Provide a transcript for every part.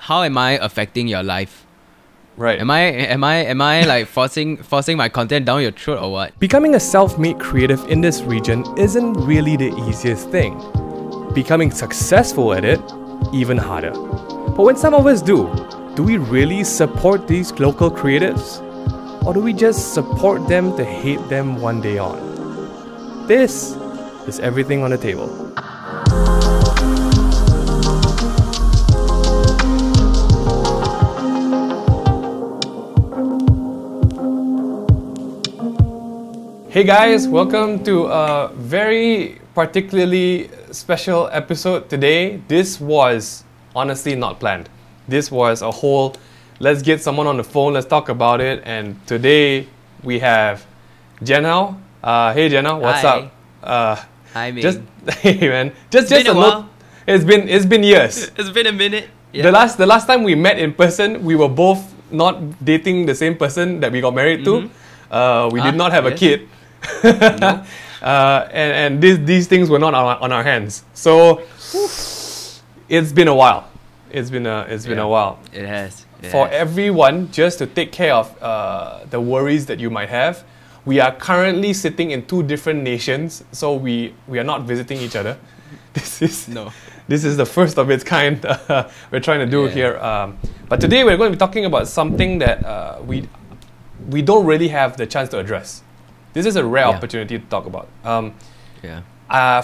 how am I affecting your life? Right. Am I like forcing my content down your throat or what? Becoming a self-made creative in this region isn't really the easiest thing. Becoming successful at it, even harder. But when some of us do we really support these local creatives? Or do we just support them to hate them one day on? This is everything on the table. Hey guys, welcome to a very particularly special episode today. This was honestly not planned. This was a whole, let's get someone on the phone, let's talk about it. And today we have Jian Hao. Hey Jian Hao, what's Hi. up? Hi, Ming. Just hey man, just been a a note. while. It's been years. It's been a minute. Yeah. The last time we met in person, we were both not dating the same person that we got married to. We did not have a kid. No. And these things were not on our hands. So it's been a while. It's been a while. It has. For everyone, just to take care of the worries that you might have, we are currently sitting in two different nations, so we are not visiting each other. This is the first of its kind we're trying to do here. But today we're going to be talking about something that we don't really have the chance to address. This is a rare opportunity to talk about.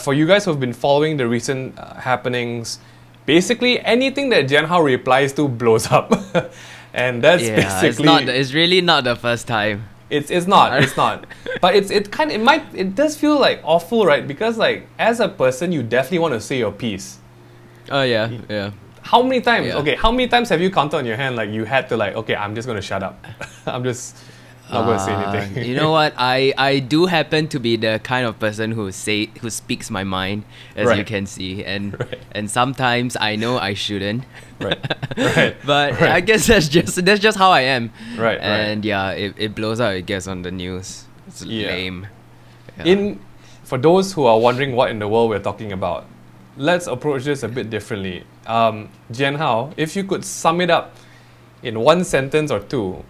For you guys who have been following the recent happenings, basically anything that Jian Hao replies to blows up. And that's basically... It's really not the first time. It's not. But it does feel like awful, right? Because like as a person, you definitely want to say your piece. Oh yeah. How many times? Yeah. Okay, how many times have you counted on your hand like you had to like, okay, I'm just going to shut up. I'm just not going to say anything. You know what? I do happen to be the kind of person who speaks my mind, as you can see, and sometimes I know I shouldn't. But I guess that's just how I am. And it blows out. It gets on the news. It's lame. For those who are wondering what in the world we're talking about, let's approach this a bit differently. Jian Hao, if you could sum it up in one sentence or two,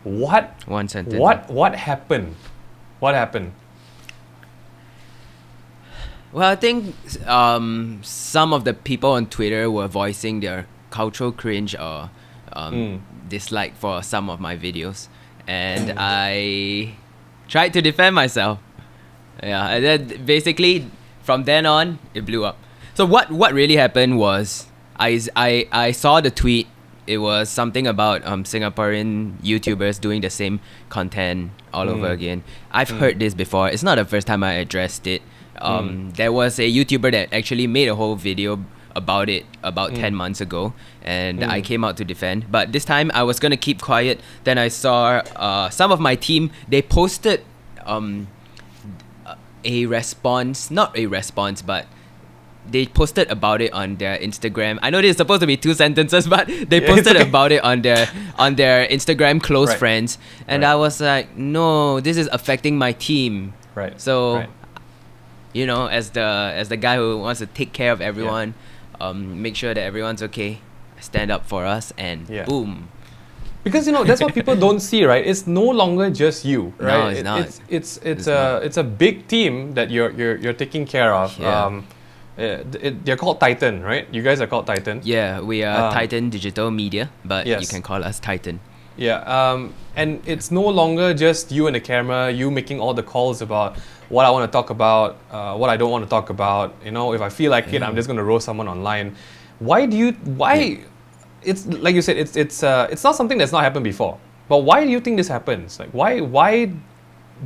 what happened? What happened? Well, I think some of the people on Twitter were voicing their cultural cringe or dislike for some of my videos, and I tried to defend myself. And then basically from then on it blew up. So what really happened was I saw the tweet. It was something about Singaporean YouTubers doing the same content all over again. I've heard this before. It's not the first time I addressed it. There was a YouTuber that actually made a whole video about it about 10 months ago, and I came out to defend. But this time I was gonna keep quiet. Then I saw some of my team, they posted a response, not a response, but they posted about it on their Instagram. I know this is supposed to be 2 sentences, but they posted about it on their Instagram close friends, and I was like, no, this is affecting my team. So, you know, as the guy who wants to take care of everyone, make sure that everyone's okay, stand up for us, and boom. Because you know that's what people don't see, right? It's no longer just you, right? No, it's not. It's a big team that you're taking care of. They're called Titan, right? You guys are called Titan. Yeah, we are Titan Digital Media, but you can call us Titan. And it's no longer just you and the camera, you making all the calls about what I want to talk about, what I don't want to talk about. You know, if I feel like it, I'm just going to roast someone online. It's like you said, it's not something that's not happened before. But why do you think this happens? Like why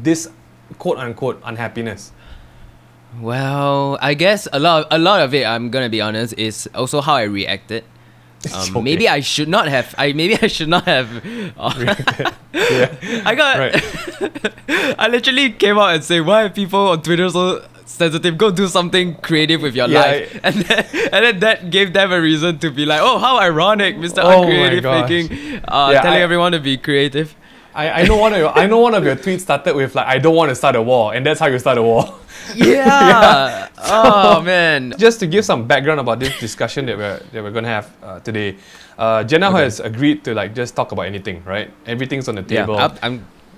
this quote unquote unhappiness? Well, I guess a lot of it, I'm gonna be honest, is also how I reacted. Maybe I should not have. I literally came out and say, why are people on Twitter so sensitive? Go do something creative with your life. And then that gave them a reason to be like, oh, how ironic, Mr. Uncreative making telling everyone to be creative. I know one of your tweets started with like, I don't want to start a war, and that's how you start a war. Yeah. Oh man. Just to give some background about this discussion that we're gonna have today, Jian Hao has agreed to like just talk about anything, right? Everything's on the table.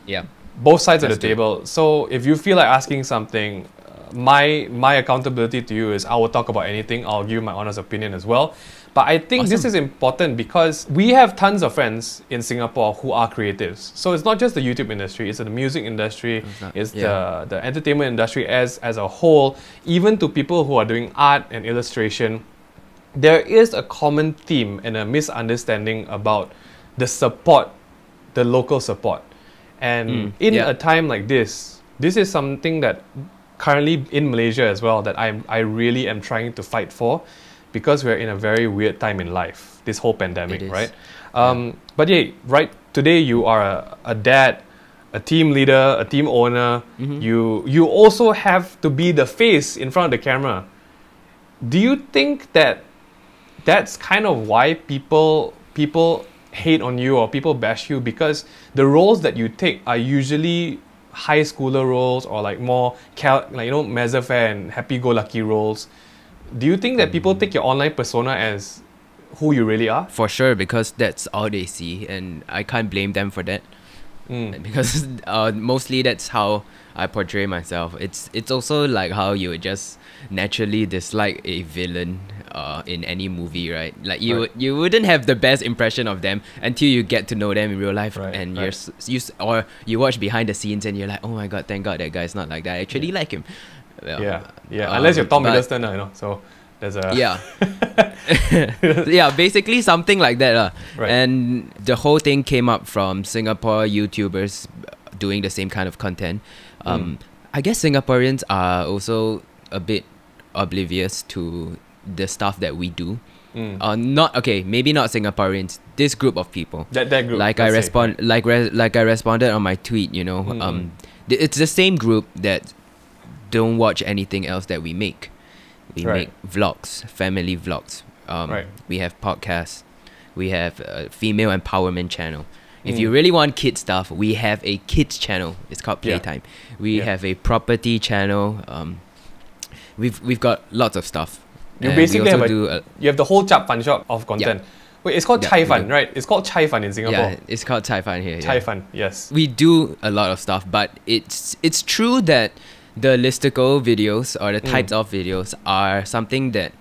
Yeah. Both sides of the table. So if you feel like asking something, my accountability to you is I will talk about anything. I'll give you my honest opinion as well. But I think this is important because we have tons of friends in Singapore who are creatives. So it's not just the YouTube industry, it's the music industry, it's the entertainment industry as a whole, even to people who are doing art and illustration. There is a common theme and a misunderstanding about the support, the local support. And in a time like this is something that currently in Malaysia as well that I really am trying to fight for, because we're in a very weird time in life, this whole pandemic, right? But yeah, right, today you are a dad, a team leader, a team owner. You also have to be the face in front of the camera. Do you think that that's kind of why people hate on you or people bash you, because the roles that you take are usually high schooler roles or like more laissez-faire and happy-go-lucky roles? Do you think that people take your online persona as who you really are? For sure, because that's all they see, and I can't blame them for that. Because mostly that's how I portray myself. It's also like how you would just naturally dislike a villain in any movie, right? Like you wouldn't have the best impression of them until you get to know them in real life, and you watch behind the scenes and you're like, oh my god, thank god that guy's not like that. I actually like him. Well, unless you're Tom Hiddleston, you know. So there's a basically something like that, And the whole thing came up from Singapore YouTubers doing the same kind of content. I guess Singaporeans are also a bit oblivious to the stuff that we do. Maybe not Singaporeans. This group of people. That group. Like I responded on my tweet. You know, it's the same group that don't watch anything else that we make. We make vlogs, family vlogs. We have podcasts. We have a female empowerment channel. If you really want kid stuff, we have a kids channel. It's called Playtime. We have a property channel. We've got lots of stuff. You basically have you have the whole Chap Fan shop of content. Wait, it's called Chai Fan, right? It's called Chai Fan in Singapore. Yeah, it's called Chai Fan here. Chai Fan, yes. We do a lot of stuff, but it's true that the listicle videos or the types of videos are something that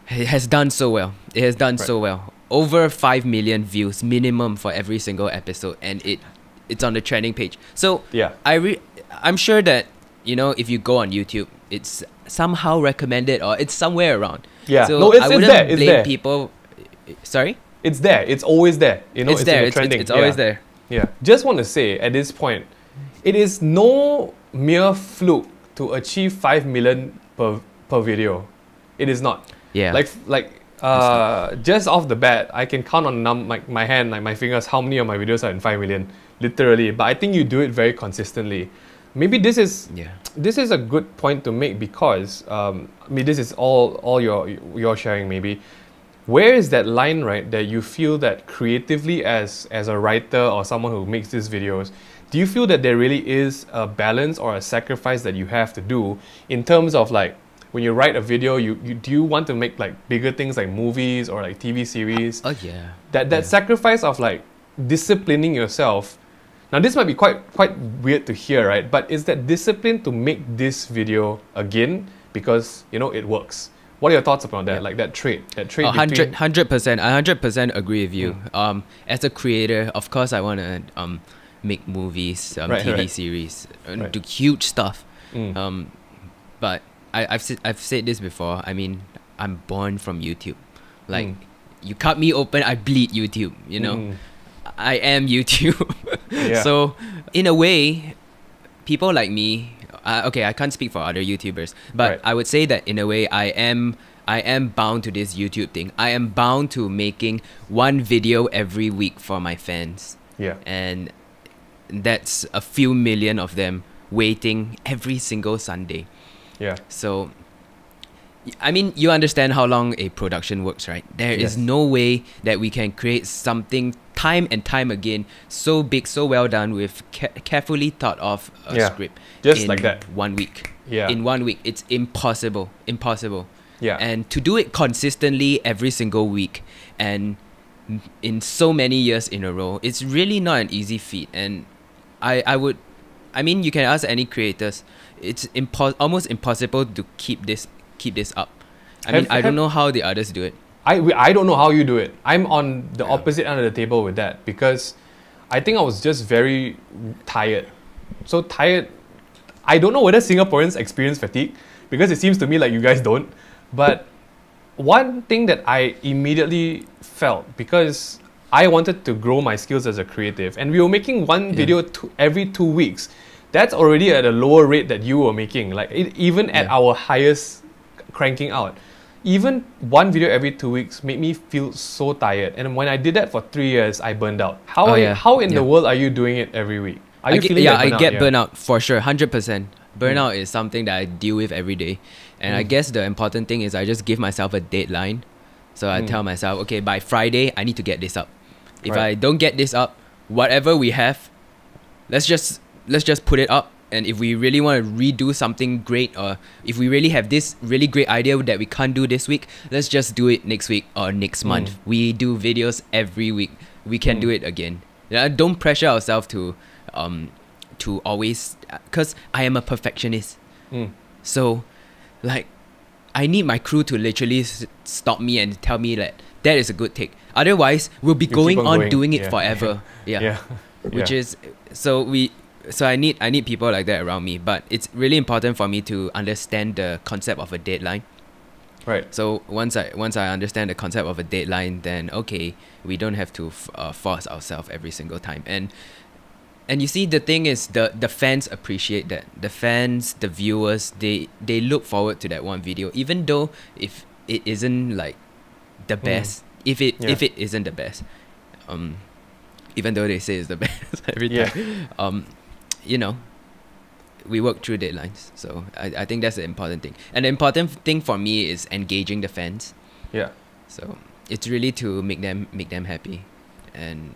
has done so well. It has done so well. Over 5 million views minimum for every single episode, and it's on the trending page. So I'm sure that, you know, if you go on YouTube, it's somehow recommended or it's somewhere around. Yeah, so no, I wouldn't there. It's blame there. people. Sorry? It's there. It's always there. You know, it's there. Trending. It's always there. Yeah. Just want to say at this point, it is no mere fluke to achieve 5 million per video. It is not. Yeah. Like just off the bat, I can count on my hand, like my fingers, how many of my videos are in 5 million, literally. But I think you do it very consistently. Maybe this is a good point to make because this is all you're sharing. Maybe where is that line, right, that you feel that creatively as a writer or someone who makes these videos, do you feel that there really is a balance or a sacrifice that you have to do in terms of like when you write a video, do you want to make like bigger things like movies or like TV series? That sacrifice of like disciplining yourself. Now this might be quite weird to hear, right? But is that discipline to make this video again because you know it works? What are your thoughts about that? Like that trait 100%. I 100% agree with you. As a creator, of course, I want to make movies, TV series, do huge stuff. But I've said this before. I mean, I'm born from YouTube. Like, you cut me open, I bleed YouTube. You know, I am YouTube. So in a way, people like me. I can't speak for other YouTubers, but I would say that in a way, I am bound to this YouTube thing. I am bound to making one video every week for my fans. And that's a few million of them waiting every single Sunday. So I mean, you understand how long a production works, right? There is no way that we can create something time and time again so big, so well done with carefully thought of a script just in like that 1 week. Yeah. In 1 week, it's impossible. Yeah. And to do it consistently every single week and in so many years in a row, it's really not an easy feat. And I mean, you can ask any creators. It's almost impossible to keep this up. I don't know how the others do it. I don't know how you do it. I'm on the opposite end of the table with that because I think I was just very tired. So tired. I don't know whether Singaporeans experience fatigue because it seems to me like you guys don't. But one thing that I immediately felt, because I wanted to grow my skills as a creative, and we were making one video every 2 weeks. That's already at a lower rate that you were making. Like even at our highest cranking out, even one video every 2 weeks made me feel so tired. And when I did that for 3 years, I burned out. How in the world are you doing it every week? Are you feeling that burnout? I get burnout for sure, 100%. Burnout is something that I deal with every day. And I guess the important thing is I just give myself a deadline. So I tell myself, okay, by Friday, I need to get this up. If I don't get this up, whatever we have, let's just put it up. And if we really want to redo something great, or if we really have this really great idea that we can't do this week, let's just do it next week or next month. We do videos every week. We can do it again. Don't pressure ourselves to always, because I am a perfectionist. So, like, I need my crew to literally stop me and tell me that is a good take. Otherwise, we'll be going on doing it forever. Which is so I need people like that around me. But it's really important for me to understand the concept of a deadline. Right. So once I understand the concept of a deadline, then okay, we don't have to force ourselves every single time. And you see, the thing is, the fans appreciate that. The fans, the viewers, they look forward to that one video, even though if it isn't like the best, if it isn't the best, even though they say it's the best every time, you know, we work through deadlines. So I think that's the important thing. And the important thing for me is engaging the fans. Yeah. So it's really to make them happy, and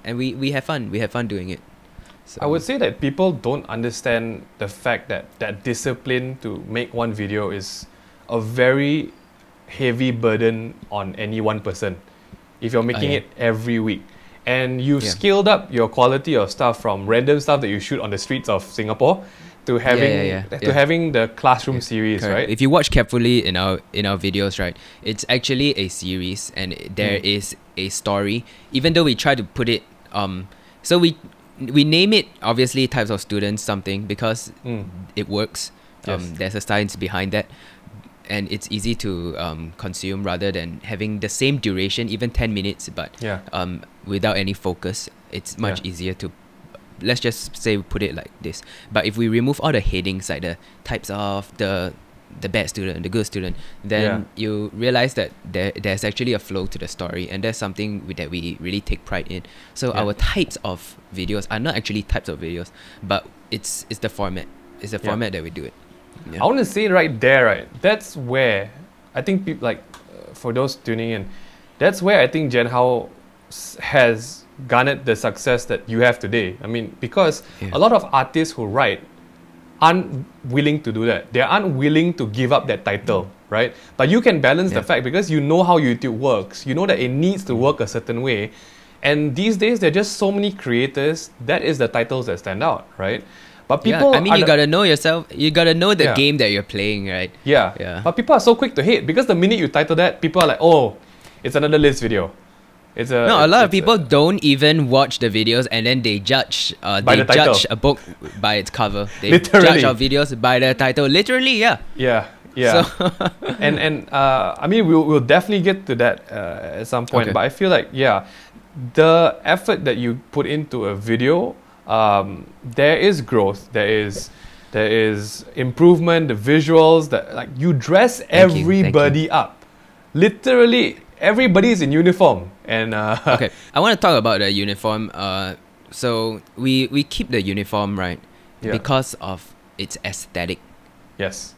we have fun. We have fun doing it. So I would say that people don't understand the fact that discipline to make one video is a very heavy burden on any one person if you're making it every week. And you've scaled up your quality of stuff from random stuff that you shoot on the streets of Singapore to having the classroom series, correct. Right? If you watch carefully in our videos, right, it's actually a series, and there is a story. Even though we try to put it, so we name it obviously types of students something because it works. There's a science behind that, and it's easy to consume rather than having the same duration, even 10 minutes, but without any focus. It's much easier to, let's just say we put it like this. But if we remove all the headings, like the types of the bad student, the good student, then you realize that there's actually a flow to the story, and that's something that we really take pride in. So our types of videos are not actually types of videos, but it's the format. It's the format that we do it. I want to say right there, right, that's where I think people, like, for those tuning in, that's where I think Jian Hao has garnered the success that you have today. I mean, because a lot of artists who write aren't willing to do that. They aren't willing to give up that title, right? But you can balance the fact, because you know how YouTube works. You know that it needs to work a certain way. And these days, there are just so many creators. That is the titles that stand out, right? But people, I mean, you gotta know yourself. You gotta know the game that you're playing, right? Yeah. But people are so quick to hate, because the minute you title that, people are like, oh, it's another list video. A lot of people don't even watch the videos, and then they judge. They judge a book by its cover. They judge our videos by the title. Literally, yeah. So I mean, we'll definitely get to that at some point. Okay. But I feel like the effort that you put into a video, there is growth. There is improvement. The visuals, that, like, you dress everybody up. Literally, everybody is in uniform. And okay, I want to talk about the uniform. So we keep the uniform, right? Because of its aesthetic. Yes.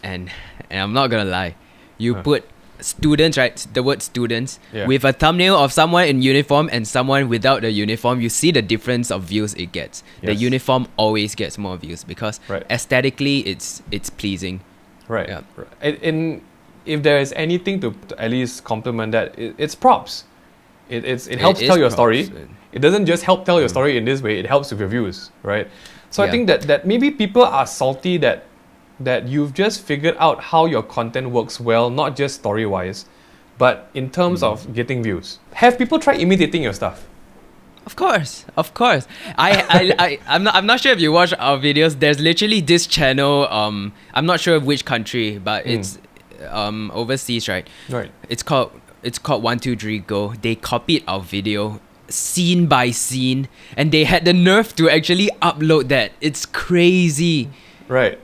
and I'm not gonna lie, you put students, right? The word students with a thumbnail of someone in uniform and someone without the uniform, you see the difference of views it gets. The uniform always gets more views because aesthetically it's pleasing. Right. Yeah. And if there is anything to at least compliment that, it's props. It helps tell your story. It doesn't just help tell your story in this way, it helps with your views, right? So I think that maybe people are salty that you've just figured out how your content works well, not just story-wise, but in terms of getting views. Have people tried imitating your stuff? Of course. I'm not sure if you watch our videos. There's literally this channel. I'm not sure of which country, but it's overseas, right? Right. It's called 123 Go. They copied our video scene by scene, and they had the nerve to actually upload that. It's crazy. Right.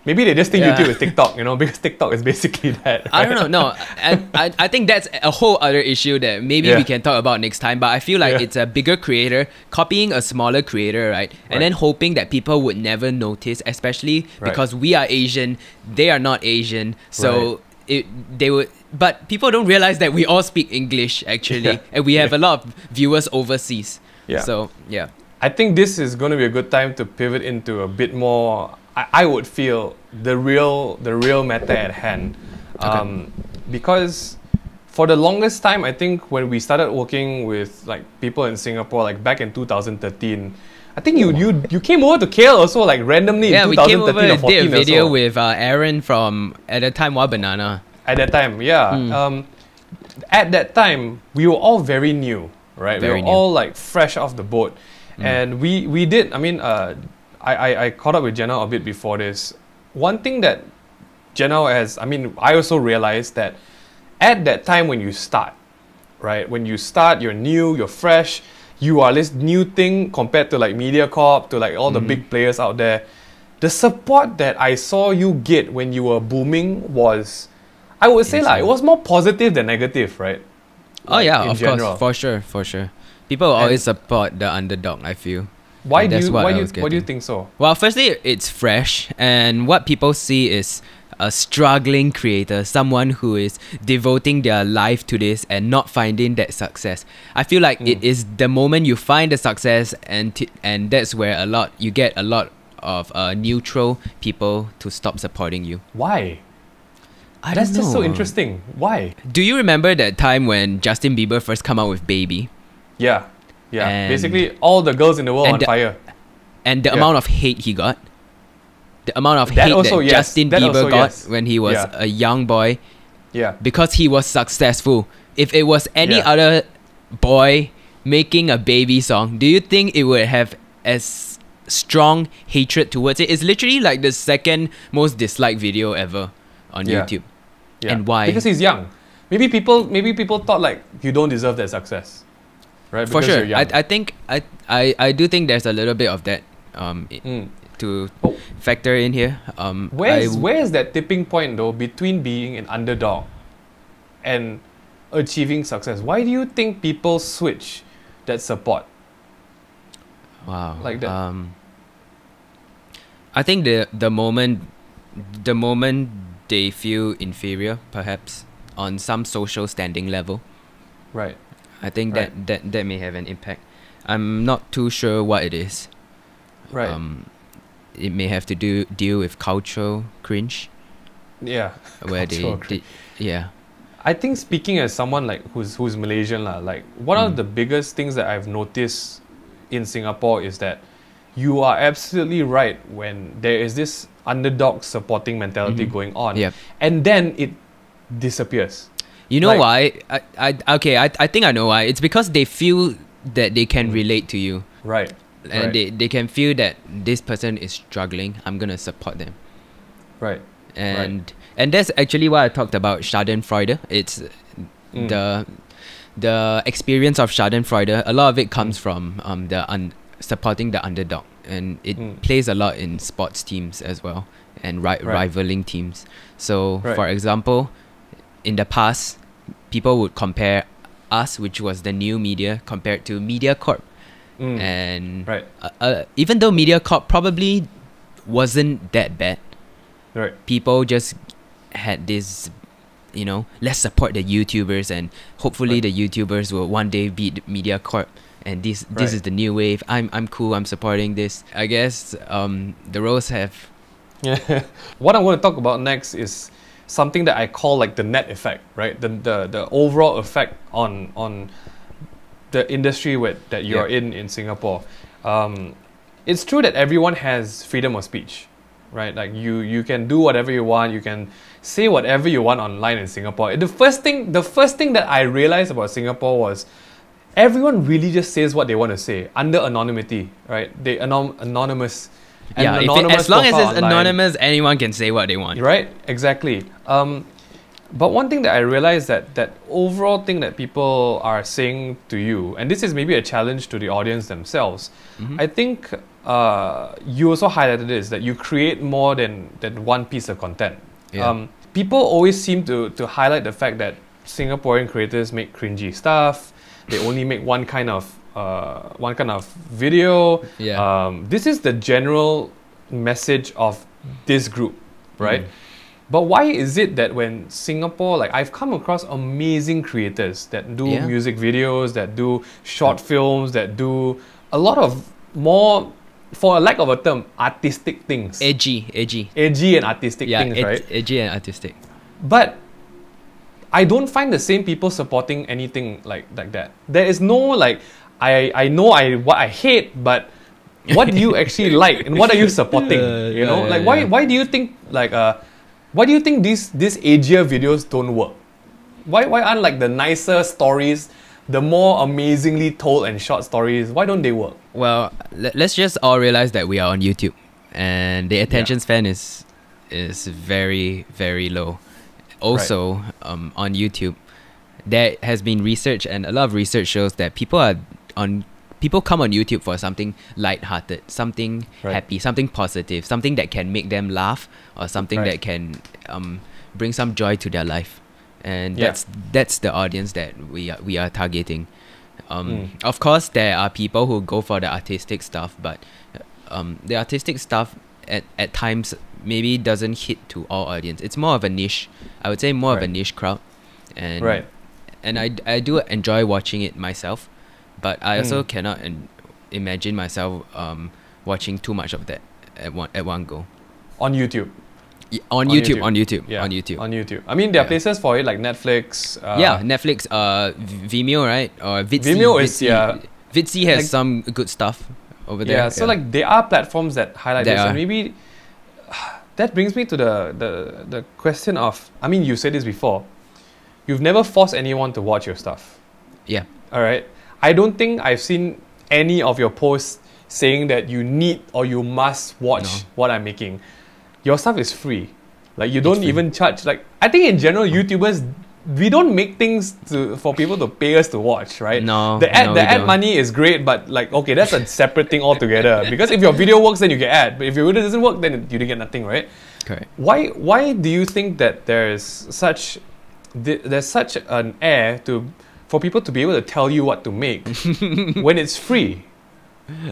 Maybe they just think YouTube is TikTok, because TikTok is basically that. Right? I don't know. No, I think that's a whole other issue that maybe we can talk about next time. But I feel like it's a bigger creator copying a smaller creator, right? And then hoping that people would never notice, especially because we are Asian, they are not Asian. So they would. But people don't realize that we all speak English actually, and we have a lot of viewers overseas. Yeah. So I think this is going to be a good time to pivot into a bit more. I would feel the real matter at hand, because for the longest time, I think when we started working with like people in Singapore, like back in 2013, I think you came over to KL also like randomly in 2013 we came over or 14 did a video or so. with Aaron from at the time Wild Banana. At that time, at that time we were all very new, right? We were all like fresh off the boat, and we did. I mean, I caught up with Jian Hao a bit before this. One thing that Jian Hao has, I also realized that at that time when you start, right? When you start, you're new, you're fresh, you are this new thing compared to like MediaCorp, to like all the big players out there. The support that I saw you get when you were booming was, I would say it was more positive than negative, right? Like, of course, for sure. People always support the underdog, I feel. Why do you think so? Well, firstly, it's fresh, and what people see is a struggling creator, someone who is devoting their life to this and not finding that success. I feel like it is the moment you find the success, and that's where you get a lot of neutral people to stop supporting you. Why? That's just so interesting. Why? Do you remember that time when Justin Bieber first came out with Baby? Yeah. Yeah, basically all the girls in the world on fire. And the amount of hate he got. The amount of hate that Justin Bieber got when he was a young boy. Yeah. Because he was successful. If it was any other boy making a Baby song, do you think it would have as strong hatred towards it? It's literally like the second most disliked video ever on YouTube. Yeah. And why? Because he's young. Maybe people thought like you don't deserve that success. Right, for sure. I think I do think there's a little bit of that to factor in here. Where's that tipping point though between being an underdog and achieving success? Why do you think people switch that support? Wow. Like that. I think the moment they feel inferior, perhaps on some social standing level. Right. I think that may have an impact. I'm not too sure what it is. Right. It may have to deal with cultural cringe. Yeah. Where I think speaking as someone like who's Malaysian like one of the biggest things that I've noticed in Singapore is that you are absolutely right when there is this underdog supporting mentality going on, and then it disappears. You know why? I think I know why. It's because they feel that they can relate to you. Right. And they can feel that this person is struggling. I'm going to support them. Right. And that's actually why I talked about Schadenfreude. It's the experience of Schadenfreude. A lot of it comes from supporting the underdog. And it plays a lot in sports teams as well. And rivaling teams. So, for example, in the past, people would compare us, which was the new media, compared to MediaCorp. And even though MediaCorp probably wasn't that bad, Right. people just had this, let's support the YouTubers, and hopefully the YouTubers will one day beat MediaCorp, and this is the new wave. I'm cool. I'm supporting this. I guess the roles have. Yeah. What I'm going to talk about next is something that I call like the net effect, right? The overall effect on the industry that you're in Singapore. It's true that everyone has freedom of speech, right? Like you can do whatever you want, you can say whatever you want online in Singapore. The first thing that I realized about Singapore was everyone really just says what they want to say under anonymity, right? They anonymous. Yeah, as long as it's anonymous, anyone can say what they want. Right, exactly. But one thing that I realized that overall thing that people are saying to you, and this is maybe a challenge to the audience themselves, I think you also highlighted this, that you create more than one piece of content. Yeah. People always seem to highlight the fact that Singaporean creators make cringy stuff. They only make one kind of video. Yeah. This is the general message of this group, right? But why is it that when Singapore, like I've come across amazing creators that do music videos, that do short films, that do a lot of more, for a lack of a term, artistic things. Edgy and artistic things, right? Edgy and artistic. But I don't find the same people supporting anything like that. There is no like, I know what I hate, but what do you actually like and what are you supporting? Why do you think why do you think these edgier videos don't work? Why aren't like the nicer stories, the more amazingly told and short stories, why don't they work? Well, let's just all realize that we are on YouTube, and the attention span is very, very low. Also, on YouTube, there has been research, and a lot of research shows that people come on YouTube for something light-hearted, something happy, something positive, something that can make them laugh, or something that can bring some joy to their life, and that's the audience that we are targeting. Of course, there are people who go for the artistic stuff, but the artistic stuff at times maybe doesn't hit to all audience. It's more of a niche. I would say more of a niche crowd, and I do enjoy watching it myself. But I also cannot imagine myself watching too much of that at one go. On YouTube? On YouTube. I mean, there are places for it like Netflix. Netflix, Vimeo, right? Or Vidsi. Vimeo is, Vidsi has some good stuff over there. Yeah, so like there are platforms that highlight this. And maybe that brings me to the question of, I mean, you said this before. You've never forced anyone to watch your stuff. Yeah. All right. I don't think I've seen any of your posts saying that you need or you must watch what I'm making. Your stuff is free. Like you don't even charge. Like I think in general, YouTubers, we don't make things for people to pay us to watch, right? No. The ad money is great, but like okay, that's a separate thing altogether. Because if your video works, then you get ad. But if your video doesn't work, then you get nothing, right? Correct. Why do you think that there's such an air for people to be able to tell you what to make when it's free?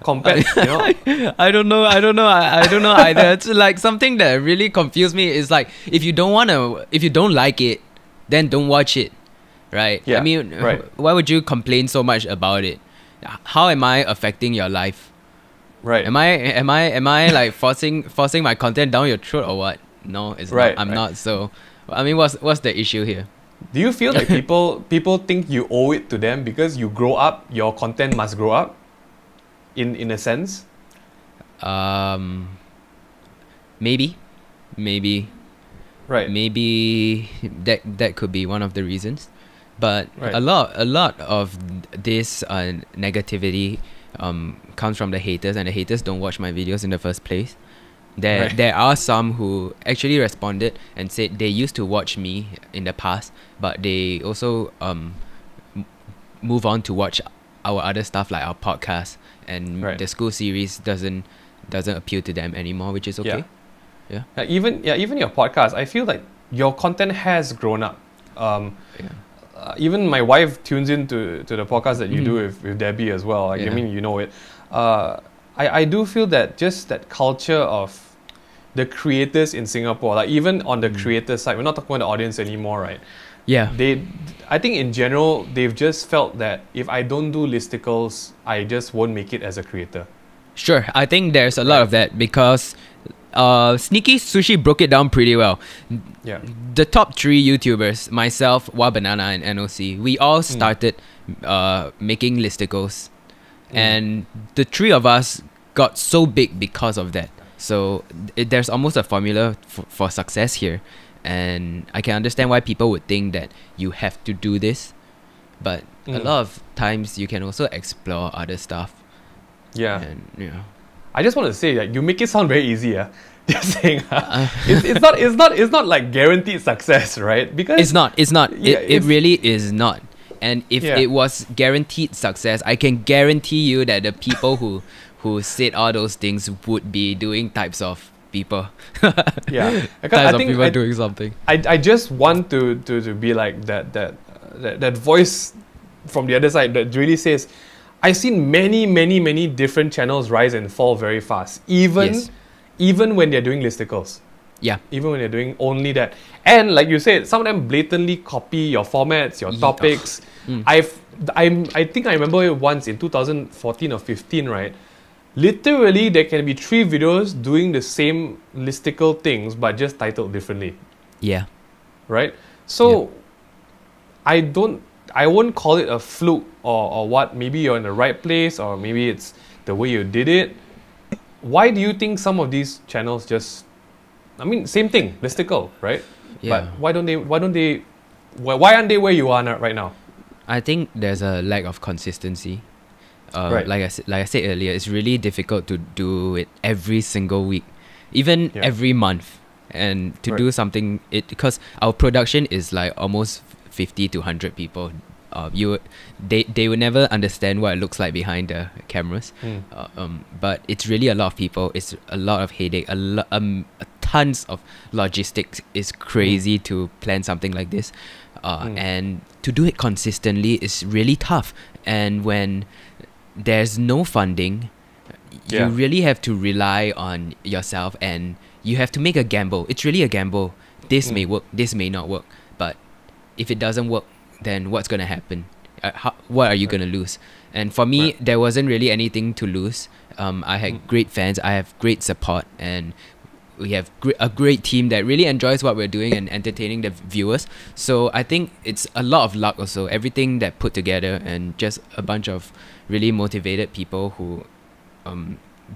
Compared, I don't know either. It's like something that really confused me is like if you don't like it, then don't watch it, right? Yeah, I mean, why would you complain so much about it? How am I affecting your life? Right. Am I like forcing my content down your throat or what? No, it's not. I'm not. So, I mean, what's the issue here? Do you feel like people think you owe it to them because you grow up, your content must grow up? In a sense? Maybe. Right. Maybe that could be one of the reasons. But a lot of this negativity comes from the haters, and the haters don't watch my videos in the first place. There are some who actually responded and said they used to watch me in the past, but they also move on to watch our other stuff like our podcast, and the school series doesn't appeal to them anymore, which is okay. Even your podcast, I feel like your content has grown up. Even my wife tunes into the podcast that you do with Debbie as well. Like, I mean, you know it. I do feel that just that culture of the creators in Singapore, like even on the creator side, we're not talking about the audience anymore, right? Yeah. I think in general, they've just felt that if I don't do listicles, I just won't make it as a creator. Sure, I think there's a lot of that because Sneaky Sushi broke it down pretty well. Yeah. The top 3 YouTubers, myself, Wa Banana, and NOC, we all started making listicles. And the 3 of us got so big because of that. So there's almost a formula for success here. And I can understand why people would think that you have to do this. But a lot of times you can also explore other stuff. Yeah. And, you know. I just want to say that you make it sound very easy, yeah. Just saying, it's not like guaranteed success, right? Because it's not. Yeah, it really is not. And if it was guaranteed success, I can guarantee you that the people who said all those things would be doing types of people. Yeah, types of people doing something. I just want to be like that voice from the other side that really says, I've seen many different channels rise and fall very fast, even when they're doing listicles. Yeah. Even when they're doing only that. And like you said, some of them blatantly copy your formats, your topics. I think I remember it once in 2014 or 15, right? Literally, there can be 3 videos doing the same listicle things, but just titled differently. Yeah. Right? So, I won't call it a fluke or what. Maybe you're in the right place, or maybe it's the way you did it. Why do you think some of these channels just, I mean, same thing, listicle, right? Yeah. But why aren't they where you are right now? I think there's a lack of consistency. Right. Like I said earlier, it's really difficult to do it every single week, even every month, and to do something because our production is like almost 50 to 100 people. They would never understand what it looks like behind the cameras, but it's really a lot of people. It's a lot of headache. Tons of logistics. Is crazy to plan something like this, and to do it consistently is really tough. And when there's no funding, you really have to rely on yourself, and you have to make a gamble. It's really a gamble. This may work, this may not work, but if it doesn't work, then what's going to happen? What are you going to lose? And for me, there wasn't really anything to lose. I had great fans, I have great support, and we have a great team that really enjoys what we're doing and entertaining the viewers. So I think it's a lot of luck also, everything that put together, and just a bunch of really motivated people who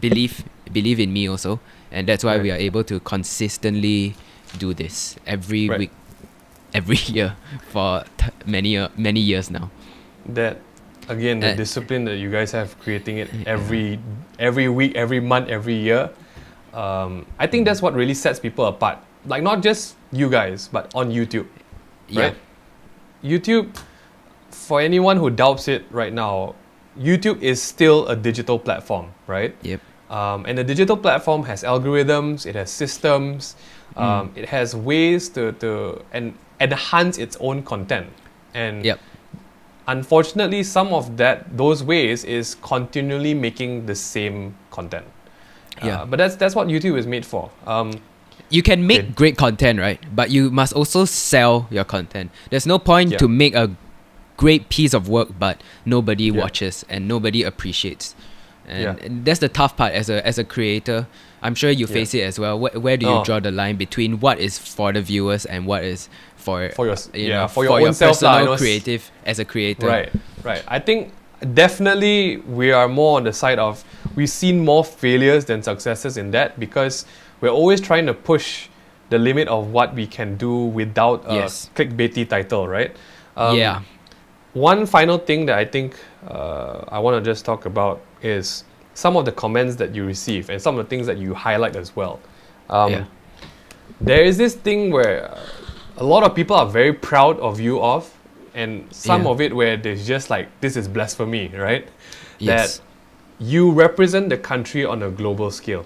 believe in me also. And that's why we are able to consistently do this every week, every year for many years now. That, again, the discipline that you guys have creating it every week, every month, every year. I think that's what really sets people apart. Like, not just you guys, but on YouTube. Right? YouTube, for anyone who doubts it right now, YouTube is still a digital platform, right? Yep. And the digital platform has algorithms, it has systems, it has ways to enhance its own content. And unfortunately, some of those ways is continually making the same content. But that's what YouTube is made for. You can make great content, right? But you must also sell your content. There's no point to make a great piece of work but nobody watches and nobody appreciates. And that's the tough part as a creator. I'm sure you face it as well. Where do you draw the line between what is for the viewers and what is for your own self, personal creative as a creator? Right. I think definitely we are more on the side of, we've seen more failures than successes in that, because we're always trying to push the limit of what we can do without a clickbaity title, right? One final thing that I think I want to just talk about is some of the comments that you receive and some of the things that you highlight as well. There is this thing where a lot of people are very proud of you and some of it where there's just like, this is blasphemy, right? That you represent the country on a global scale.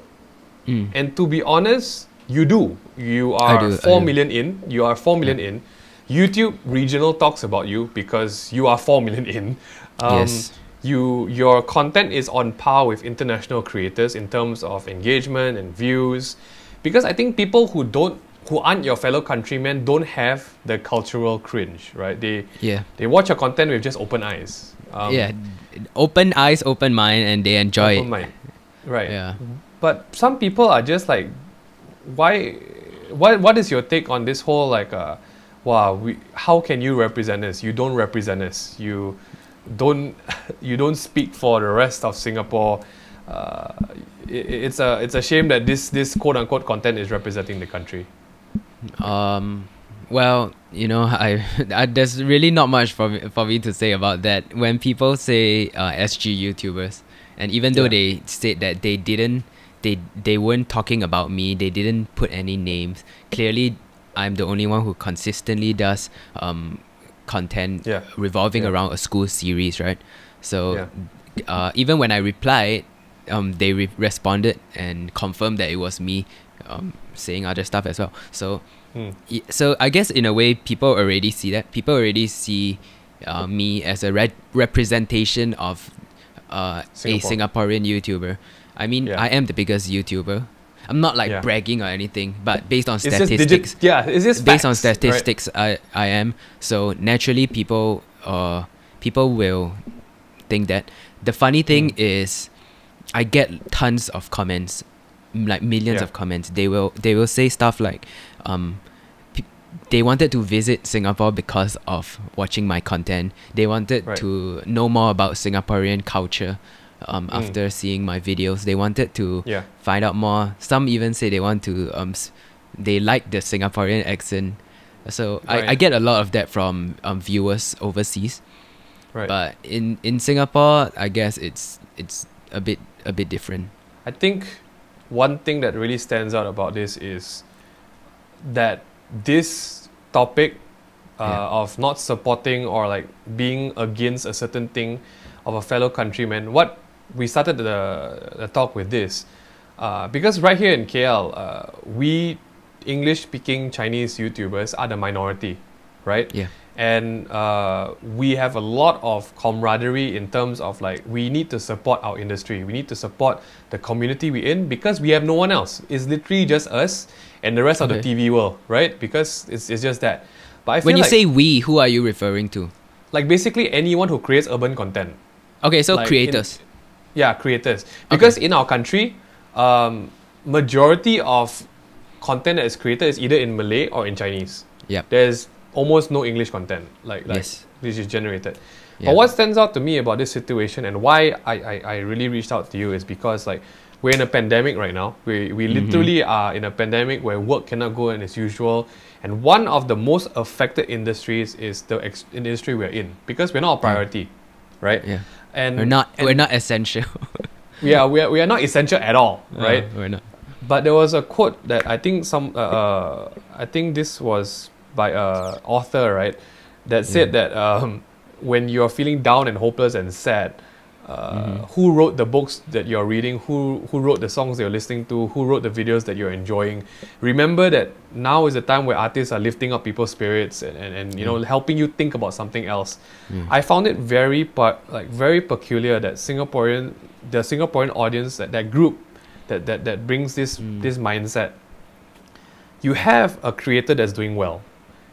And to be honest, you do. You are 4 million in. You are 4 million in. YouTube regional talks about you because you are 4 million in. Your content is on par with international creators in terms of engagement and views. because I think people who aren't your fellow countrymen don't have the cultural cringe, right? They watch your content with just open eyes. Open eyes, open mind, and they enjoy open it. Mind. Right. Yeah. But some people are just like, why? What is your take on this whole like, how can you represent us? You don't represent us. You don't speak for the rest of Singapore. It's a shame that this quote unquote content is representing the country. Well, I there's really not much for me to say about that. When people say SG YouTubers, and even though they said that they weren't talking about me, they didn't put any names. Clearly, I'm the only one who consistently does content revolving around a school series, right? So even when I replied, they responded and confirmed that it was me saying other stuff as well. So so I guess in a way people already see that. People already see me as a representation of a Singaporean YouTuber. I mean, I am the biggest YouTuber. I'm not like bragging or anything, but based on statistics, it's just based on facts, statistics, right? I am. So naturally, people will think that. The funny thing is, I get tons of comments, like millions of comments. They will say stuff like, they wanted to visit Singapore because of watching my content. They wanted to know more about Singaporean culture. After seeing my videos, they wanted to find out more. Some even say they want to they like the Singaporean accent. So I get a lot of that from viewers overseas. But in Singapore, I guess it's a bit different. I think one thing that really stands out about this is that this topic of not supporting or like being against a certain thing of a fellow countryman. What we started the talk with this because right here in KL, we English-speaking Chinese YouTubers are the minority, right? Yeah. And we have a lot of camaraderie in terms of like, we need to support our industry. We need to support the community we're in because we have no one else. It's literally just us and the rest of the TV world, right? Because it's just that. But I feel when you say we, who are you referring to? Like basically anyone who creates urban content. Okay, so like creators. Creators. Because in our country, majority of content that is created is either in Malay or in Chinese. Yeah. There's almost no English content which is generated. But what stands out to me about this situation and why I really reached out to you is because like we're in a pandemic right now. We literally are in a pandemic where work cannot go in as usual. And one of the most affected industries is the industry we're in because we're not a priority, right? Yeah. And we're not essential. we are not essential at all, right? No, we're not. But there was a quote that I think I think this was by an author, right? That said that when you're feeling down and hopeless and sad, who wrote the books that you're reading, who wrote the songs that you're listening to, who wrote the videos that you're enjoying, remember that now is the time where artists are lifting up people's spirits and helping you think about something else. I found it very peculiar that the Singaporean audience, that group that brings this mindset. You have a creator that's doing well.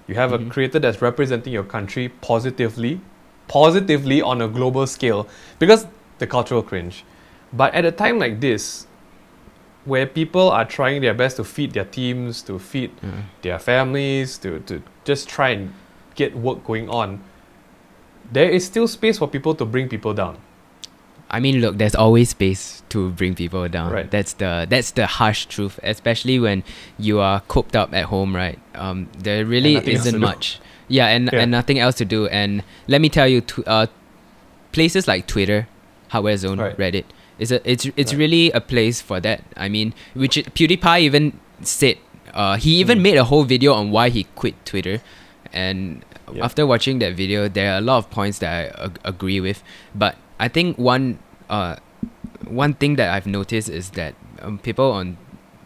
You have a creator that's representing your country positively on a global scale because the cultural cringe. But at a time like this, where people are trying their best to feed their teams, to feed their families, to just try and get work going on, there is still space for people to bring people down. I mean, look, there's always space to bring people down. Right. That's the harsh truth, especially when you are cooped up at home, right? There really isn't much. Yeah, and nothing else to do. And let me tell you, places like Twitter, Hardware Zone, Reddit, it's really a place for that. I mean, which PewDiePie even said, he even made a whole video on why he quit Twitter. And after watching that video, there are a lot of points that I agree with. But I think one thing that I've noticed is that people on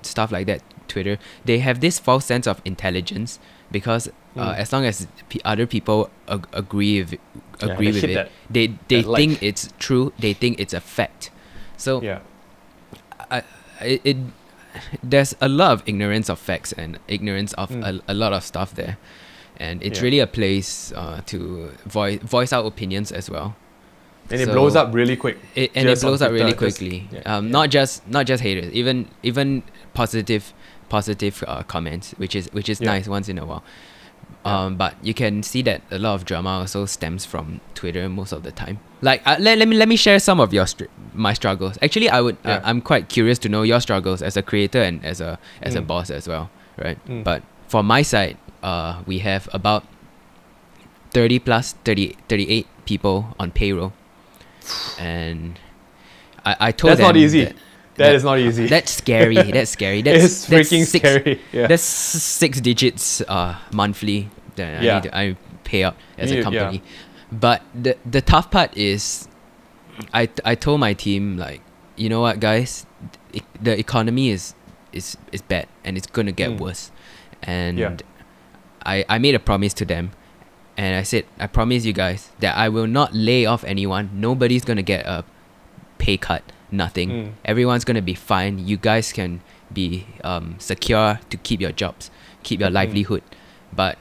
stuff like that, Twitter, they have this false sense of intelligence because as long as other people agree with it, they think it's true. They think it's a fact. So there's a lot of ignorance of facts and ignorance of a lot of stuff there, and it's really a place to voice our opinions as well. And it blows up really quick. It blows up really quickly. Not just haters, even positive comments, which is nice once in a while. But you can see that a lot of drama also stems from Twitter most of the time. Like let me share some of my struggles. Actually, I'm quite curious to know your struggles as a creator and as a boss as well, right? But for my side, we have about 38 people on payroll, and I told them that's not easy. That is not easy. That's scary. That's scary. It's freaking scary. Yeah. That's 6 digits monthly that I pay out as a company. But the tough part is, I told my team, like, you know what, guys, the economy is bad and it's gonna get worse, and I made a promise to them, and I said, I promise you guys that I will not lay off anyone. Nobody's gonna get a pay cut. Nothing. Everyone's gonna be fine. You guys can be secure to keep your jobs, keep your livelihood. But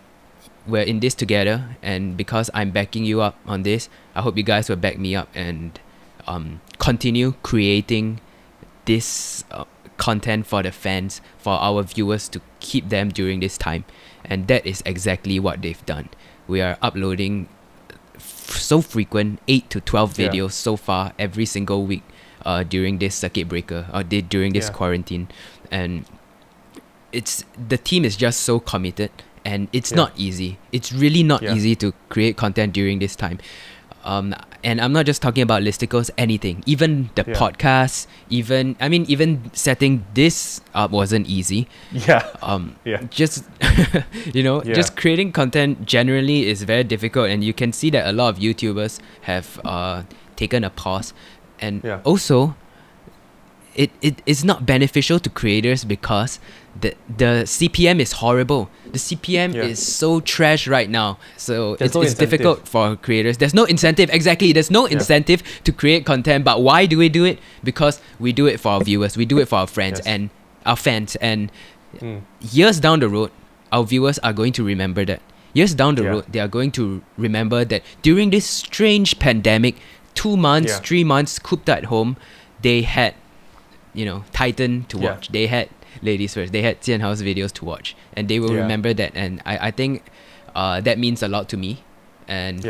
we're in this together, and because I'm backing you up on this, I hope you guys will back me up and continue creating this content for the fans, for our viewers, to keep them during this time. And that is exactly what they've done. We are uploading so frequent, 8 to 12 videos so far every single week. During this circuit breaker or during this quarantine, and the team is just so committed, and it's not easy. It's really not easy to create content during this time. And I'm not just talking about listicles, anything, even the podcasts, even setting this up wasn't easy. Just just creating content generally is very difficult, and you can see that a lot of YouTubers have taken a pause. And also, it is not beneficial to creators because the CPM is horrible. The CPM is so trash right now. So it's difficult for creators. There's no incentive. Exactly. There's no incentive to create content. But why do we do it? Because we do it for our viewers. We do it for our friends and our fans. And years down the road, our viewers are going to remember that. Years down the road, they are going to remember that during this strange pandemic, 2 months, 3 months cooped at home, they had, Titan to watch. They had Ladies First. They had Jian Hao's videos to watch, and they will remember that. And I think that means a lot to me. And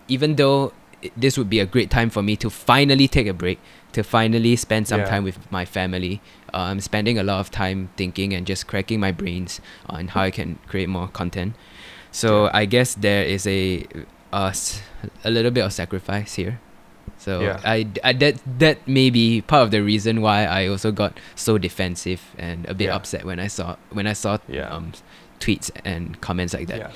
even though this would be a great time for me to finally take a break, to finally spend some time with my family, I'm spending a lot of time thinking and just cracking my brains on how I can create more content. So I guess there is a little bit of sacrifice here. So that may be part of the reason why I also got so defensive and a bit upset when I saw tweets and comments like that. I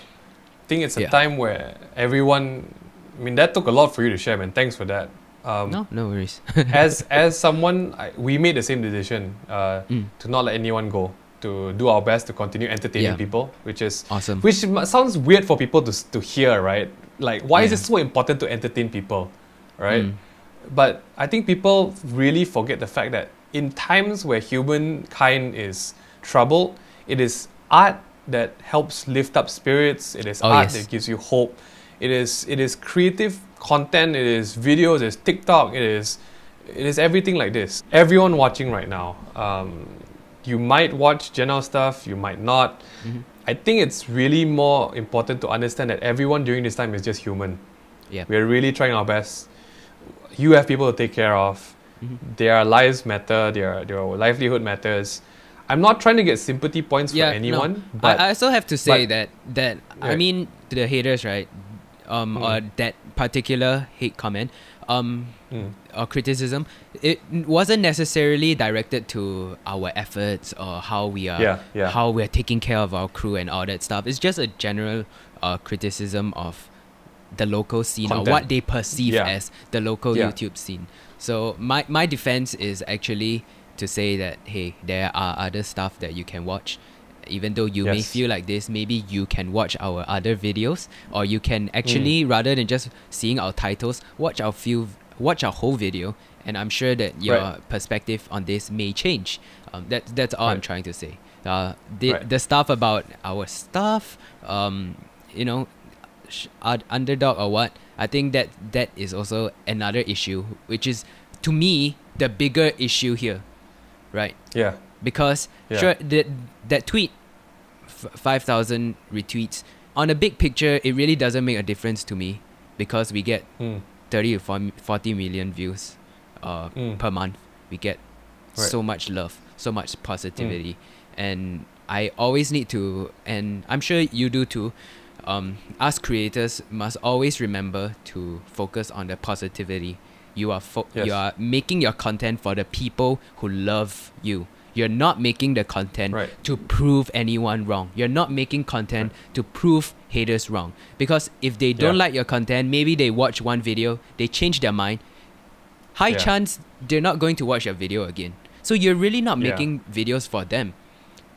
think it's a time where everyone, that took a lot for you to share, man. Thanks for that. No worries. as someone, we made the same decision to not let anyone go, to do our best to continue entertaining people, which is awesome. Which sounds weird for people to hear, right? Like, why is it so important to entertain people, right? But I think people really forget the fact that in times where humankind is troubled, it is art that helps lift up spirits. It is art that gives you hope. It is creative content. It is videos. It is TikTok. It is everything like this. Everyone watching right now, you might watch Jian Hao stuff. You might not. I think it's really more important to understand that everyone during this time is just human. We're really trying our best. You have people to take care of. Their lives matter. Their livelihood matters. I'm not trying to get sympathy points for anyone. But I also have to say that I mean, to the haters, right? Or that particular hate comment, or criticism, it wasn't necessarily directed to our efforts or how we are, how we're taking care of our crew and all that stuff. It's just a general criticism of the local scene or what they perceive as the local YouTube scene. So my defense is actually to say that, hey, there are other stuff that you can watch. Even though you may feel like this, maybe you can watch our other videos, or you can actually, rather than just seeing our titles, watch our few watch our whole video, and I'm sure that your perspective on this may change. That's all I'm trying to say. The stuff about our stuff, you know, underdog or what, I think that is also another issue, which is, to me, the bigger issue here, right? Yeah. Because sure, that tweet, 5,000 retweets, on a big picture, it really doesn't make a difference to me, because we get 30 to 40 million views per month. We get so much love, so much positivity. And I always need to, and I'm sure you do too, us creators must always remember to focus on the positivity. You are making your content for the people who love you. You're not making the content to prove anyone wrong. You're not making content to prove haters wrong. Because if they don't like your content, maybe they watch one video, they change their mind. High chance they're not going to watch your video again. So you're really not making videos for them.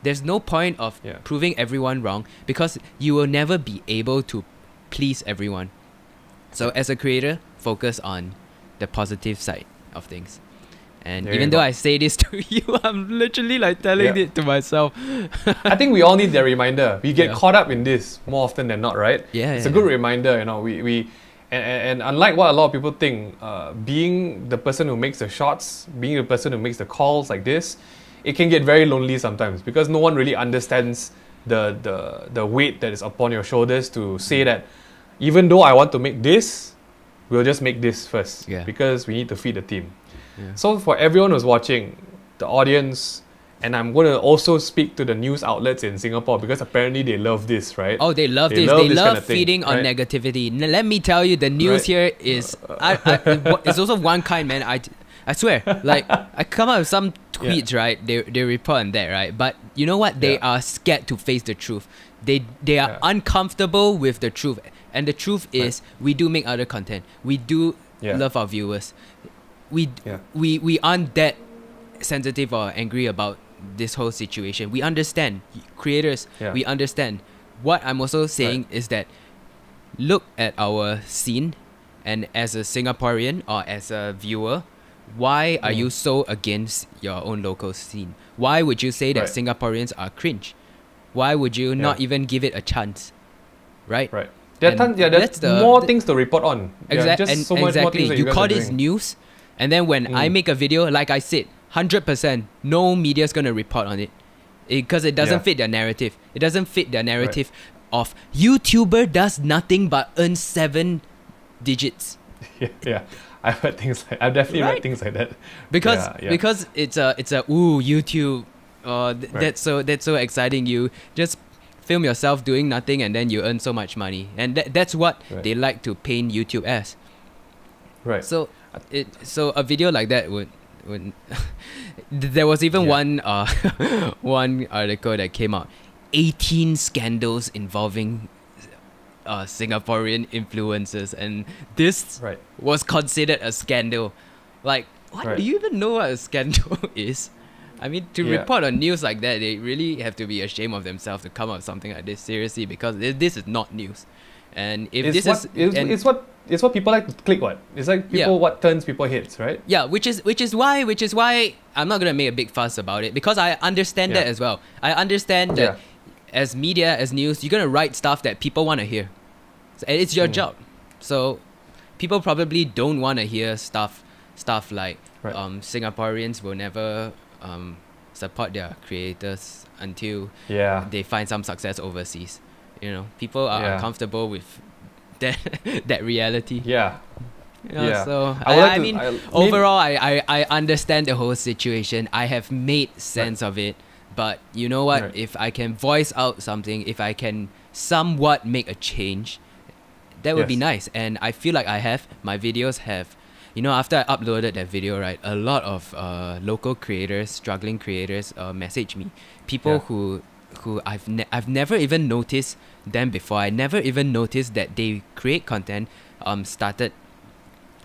There's no point of proving everyone wrong, because you will never be able to please everyone. So as a creator, focus on the positive side of things. And even though I say this to you, I'm literally like telling it to myself. I think we all need that reminder. We get caught up in this more often than not, right? It's a good reminder, you know. And unlike what a lot of people think, being the person who makes the shots, being the person who makes the calls like this, it can get very lonely sometimes, because no one really understands the weight that is upon your shoulders to say that even though I want to make this, we'll just make this first, because we need to feed the team. So for everyone who's watching, the audience, and I'm going to also speak to the news outlets in Singapore, because apparently they love this, right? Oh, they love this. They love feeding on negativity. Let me tell you, the news here is... it's also one kind, man. I swear. Like, I come up with some tweets, right? They report on that, right? But you know what? They are scared to face the truth. They are uncomfortable with the truth. And the truth is, we do make other content. We do love our viewers. We aren't that sensitive or angry about this whole situation. We understand, creators. We understand. What I'm also saying is that look at our scene, and as a Singaporean or as a viewer, why are you so against your own local scene? Why would you say that Singaporeans are cringe? Why would you not even give it a chance? Right? There's more things to report on. Exactly. So much more things that you call this news. And then when I make a video, like I said, 100%, no media's going to report on it. Because it doesn't fit their narrative. It doesn't fit their narrative of YouTuber does nothing but earn 7 digits. I've heard things like... I've definitely read things like that. Because it's a YouTube. That's so exciting. You just film yourself doing nothing, and then you earn so much money. And that's what they like to paint YouTube as. So a video like that would there was even one article that came out, 18 scandals involving Singaporean influencers, and this was considered a scandal. Like, what? Do you even know what a scandal is? I mean, to report on news like that, they really have to be ashamed of themselves to come up with something like this, seriously, because this is not news. And if it's what people like to click. What it's like people what turns people heads, right? Yeah, which is why I'm not gonna make a big fuss about it, because I understand that as well. I understand that as media, as news, you're gonna write stuff that people want to hear, and it's your job. So people probably don't want to hear stuff like Singaporeans will never support their creators until they find some success overseas. You know, people are uncomfortable with that reality. So overall, I understand the whole situation. I have made sense of it. But you know what? If I can voice out something, if I can somewhat make a change, that would be nice. And I feel like my videos have, you know, after I uploaded that video, right, a lot of local creators, struggling creators message me. People who I've never even noticed them before. I never even noticed that they create content, started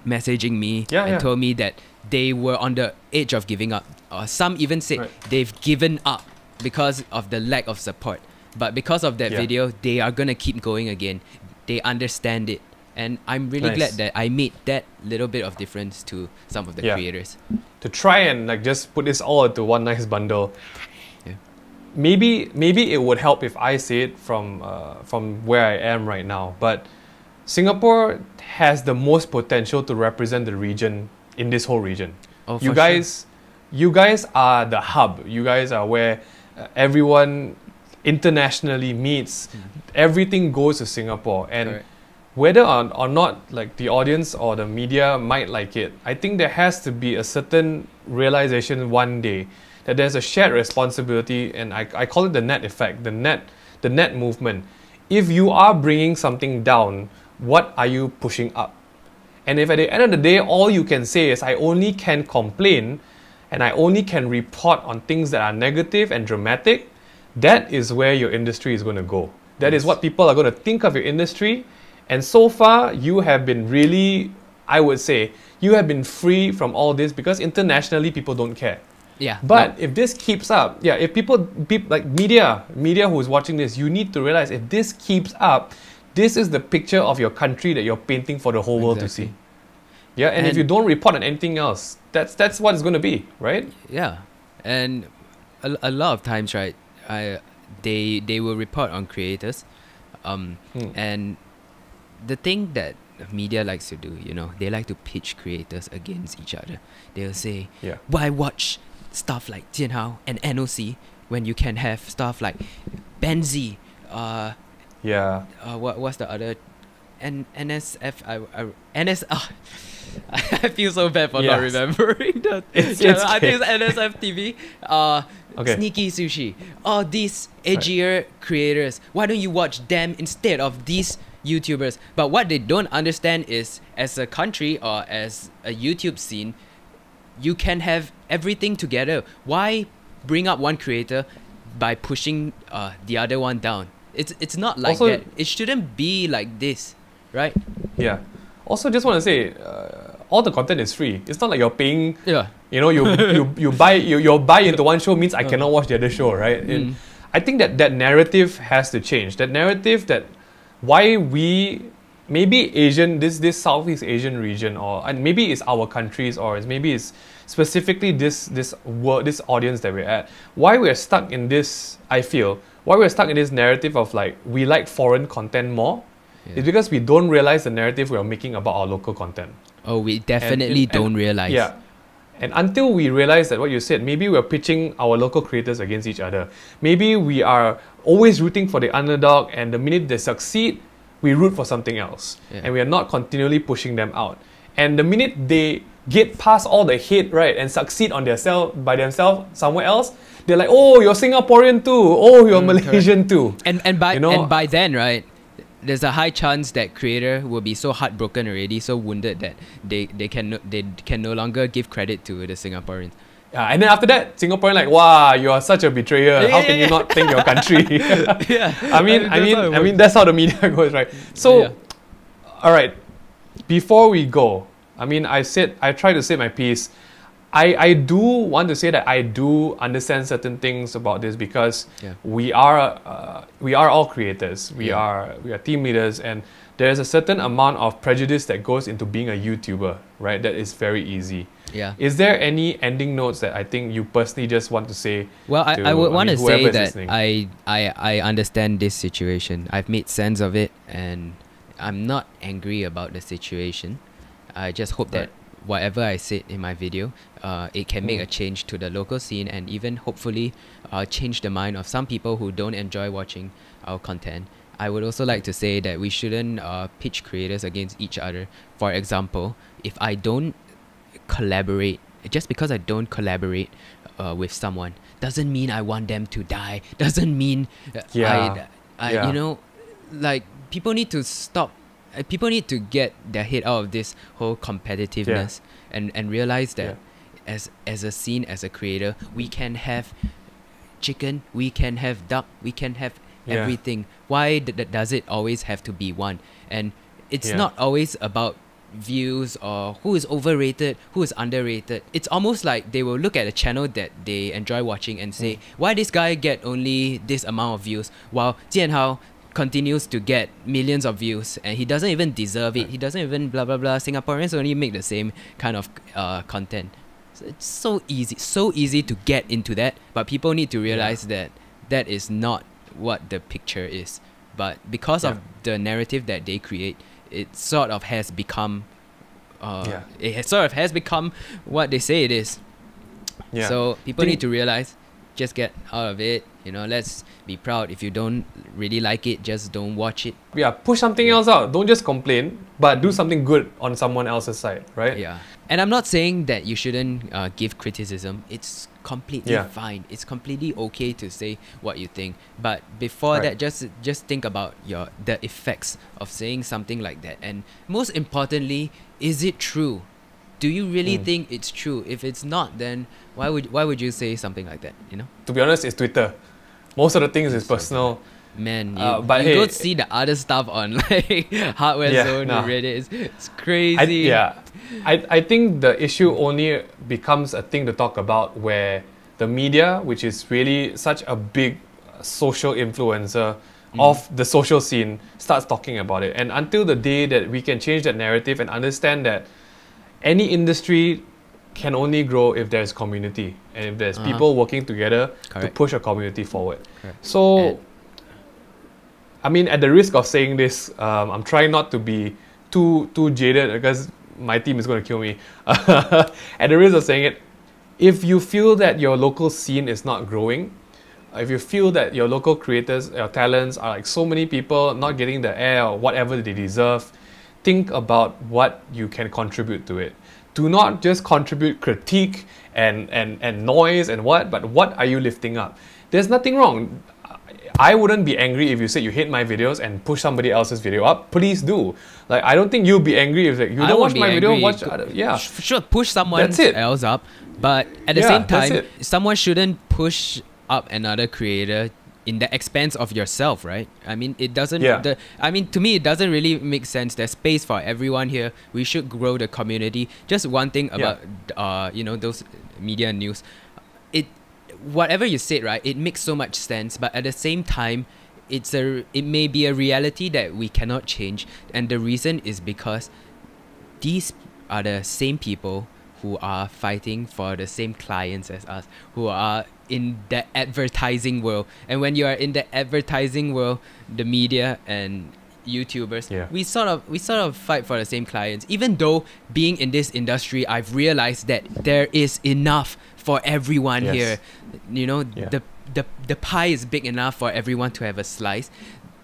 messaging me and told me that they were on the edge of giving up. Some even said they've given up because of the lack of support. But because of that video, they are going to keep going again. They understand it. And I'm really Nice. glad that I made that little bit of difference to some of the Yeah. creators. To try and like just put this all into one nice bundle. Yeah. Maybe it would help if I say it from where I am right now. But Singapore has the most potential to represent the region in this whole region. Oh, you for guys, you guys are the hub. You guys are where everyone internationally meets. Everything goes to Singapore, and Correct. whether or not like the audience or the media might like it, I think there has to be a certain realization one day that there's a shared responsibility, and I call it the net effect, the net movement. If you are bringing something down, what are you pushing up? And if at the end of the day all you can say is I only can complain and I only can report on things that are negative and dramatic, that is where your industry is going to go. That is what people are going to think of your industry. And so far, you have been really, I would say, you have been free from all this because internationally people don't care. Yeah. But if this keeps up, if people like media who is watching this, you need to realize if this keeps up, this is the picture of your country that you're painting for the whole world to see. Yeah, and if you don't report on anything else, that's what it's going to be, right? Yeah, and a lot of times, right, they will report on creators, and the thing that media likes to do, you know, they like to pitch creators against each other. They'll say, why watch stuff like Jian Hao and NOC when you can have stuff like Benzi, what's the other, NSF, I feel so bad for not remembering that. I think it's NSF TV. Sneaky Sushi. All these edgier creators. Why don't you watch them instead of these YouTubers? But what they don't understand is, as a country or as a YouTube scene, you can have everything together. Why bring up one creator by pushing the other one down? It's not like also, that. It shouldn't be like this, right? Yeah. Also, just want to say, all the content is free. It's not like you're paying. Yeah. You know, you buy into one show means I cannot watch the other show, right? And I think that narrative has to change. That narrative that why we maybe Asian this Southeast Asian region, or and maybe it's our countries, or maybe it's specifically this audience that we're at. Why we're stuck in this? I feel why we're stuck in this narrative of like we like foreign content more. It's because we don't realize the narrative we're making about our local content. Oh, we definitely don't realize. Yeah. And until we realize that what you said, maybe we're pitching our local creators against each other. Maybe we are always rooting for the underdog, and the minute they succeed, we root for something else. And we are not continually pushing them out. And the minute they get past all the hate, right, and succeed on by themselves somewhere else, they're like, oh, you're Singaporean too. Oh, you're Malaysian too. And by then, right, there's a high chance that creator will be so heartbroken already, so wounded that they can no longer give credit to the Singaporeans. And then after that, Singaporean like, wow, you are such a betrayer. How can you not thank your country? I mean, that's how the media goes, right? So, all right, before we go, I mean, I tried to say my piece. I do want to say that I do understand certain things about this because we are all creators. We are team leaders, and there's a certain amount of prejudice that goes into being a YouTuber, right? That is very easy. Yeah. Is there any ending notes that I think you personally just want to say? Well, I would want to say that listening? I understand this situation. I've made sense of it, and I'm not angry about the situation. I just hope that whatever I said in my video, it can make a change to the local scene, and even hopefully change the mind of some people who don't enjoy watching our content. I would also like to say that we shouldn't pitch creators against each other. For example, if I don't collaborate, just because I don't collaborate with someone, doesn't mean I want them to die. Doesn't mean you know, like people need to stop. People need to get their head out of this whole competitiveness and realize that as a scene, as a creator, we can have chicken, we can have duck, we can have everything. Why does it always have to be one? And it's not always about views or who is overrated, who is underrated. It's almost like they will look at a channel that they enjoy watching and say, why this guy get only this amount of views while Jian Hao continues to get millions of views and he doesn't even deserve it. He doesn't even blah blah blah. Singaporeans only make the same kind of content. So it's so easy to get into that, but people need to realize that that is not what the picture is. But because of the narrative that they create, it sort of has become what they say it is. Yeah. So people need to realize, just get out of it. You know, let's be proud. If you don't really like it, just don't watch it. Yeah, push something else out. Don't just complain, but do something good on someone else's side, right? Yeah. And I'm not saying that you shouldn't give criticism. It's completely fine. It's completely okay to say what you think. But before that, just think about the effects of saying something like that. And most importantly, is it true? Do you really think it's true? If it's not, then why would you say something like that? You know. To be honest, it's Twitter. Most of the things is personal. Man, you go see the other stuff on like Hardware Zone, Reddit. It's crazy. I think the issue only becomes a thing to talk about where the media, which is really such a big social influencer of the social scene, starts talking about it. And until the day that we can change that narrative and understand that any industry can only grow if there's community and if there's people working together to push a community forward. So, I mean, at the risk of saying this, I'm trying not to be too jaded because my team is going to kill me. At the risk of saying it, if you feel that your local scene is not growing, if you feel that your local creators, your talents are like so many people not getting the air or whatever they deserve, think about what you can contribute to it. Do not just contribute critique and noise and but what are you lifting up? There's nothing wrong. I wouldn't be angry if you said you hate my videos and push somebody else's video up. Please do. Like, I don't think you'll be angry if like, you don't watch my video, watch other. Yeah. Sure, push someone else up. But at the same time, someone shouldn't push up another creator in the expense of yourself, right? I mean, it doesn't. To me, it doesn't really make sense. There's space for everyone here. We should grow the community. Just one thing about, those media news. Whatever you said, right? It makes so much sense. But at the same time, it may be a reality that we cannot change, and the reason is because these are the same people who are fighting for the same clients as us, who are in the advertising world. And when you are in the advertising world, the media and YouTubers, we sort of fight for the same clients. Even though being in this industry, I've realized that there is enough for everyone here. You know, the pie is big enough for everyone to have a slice.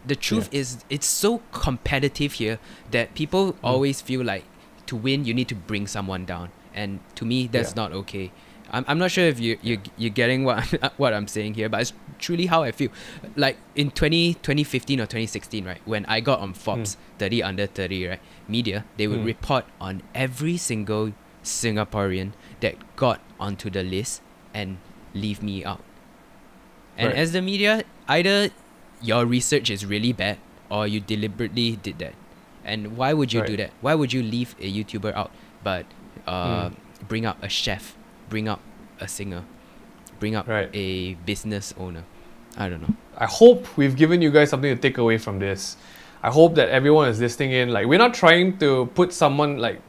The truth is, it's so competitive here that people always feel like to win, you need to bring someone down. And to me, that's not okay. I'm not sure if you're getting what I'm saying here, but it's truly how I feel. Like in 2015 or 2016, right, when I got on Forbes 30 under 30, right, media, they would report on every single Singaporean that got onto the list and leave me out. And as the media, either your research is really bad or you deliberately did that. And why would you do that? Why would you leave a YouTuber out but bring up a chef, bring up a singer, bring up a business owner? I don't know. I hope we've given you guys something to take away from this. I hope that everyone is listening in. Like, we're not trying to put someone like,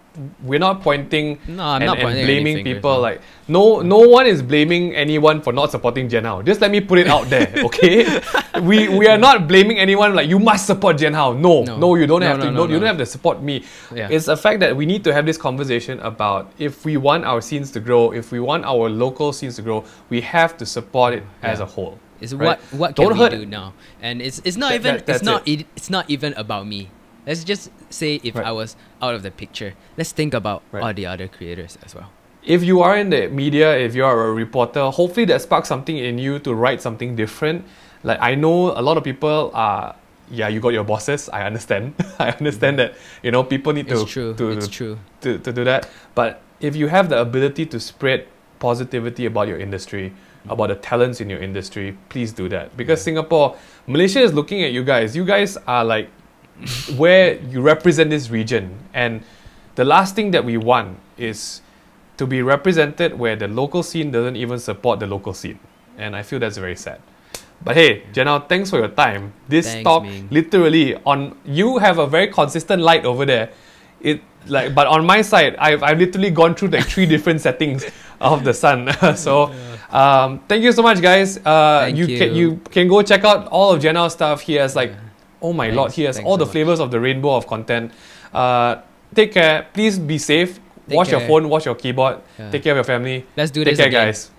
we're not pointing and blaming people. Like, no one is blaming anyone for not supporting Jian Hao. Just let me put it out there, okay? we are not blaming anyone like, you must support Jian Hao. No, you don't have to. You don't have to support me. It's a fact that we need to have this conversation about, if we want our scenes to grow, if we want our local scenes to grow, we have to support it as a whole. It's what can we do now? And it's not even about me. Let's just say if I was out of the picture, let's think about all the other creators as well. If you are in the media, if you are a reporter, hopefully that sparks something in you to write something different. Like, I know a lot of people are, you got your bosses. I understand. I understand that, people need to do that. But if you have the ability to spread positivity about your industry, about the talents in your industry, please do that. Because Malaysia is looking at you guys. You guys are like where you represent this region, and the last thing that we want is to be represented where the local scene doesn't even support the local scene, and I feel that's very sad. But hey, Jian Hao, thanks for your time. This Thanks, talk, Ming. literally, you have a very consistent light over there. But on my side, I've literally gone through like 3 different settings of the sun. So, thank you so much, guys. You can go check out all of Jian Hao's stuff. He has like, oh my lord, he has all the flavors of the rainbow of content. Take care. Please be safe. Watch your phone. Watch your keyboard. Take care of your family. Let's do this Take care, again. guys.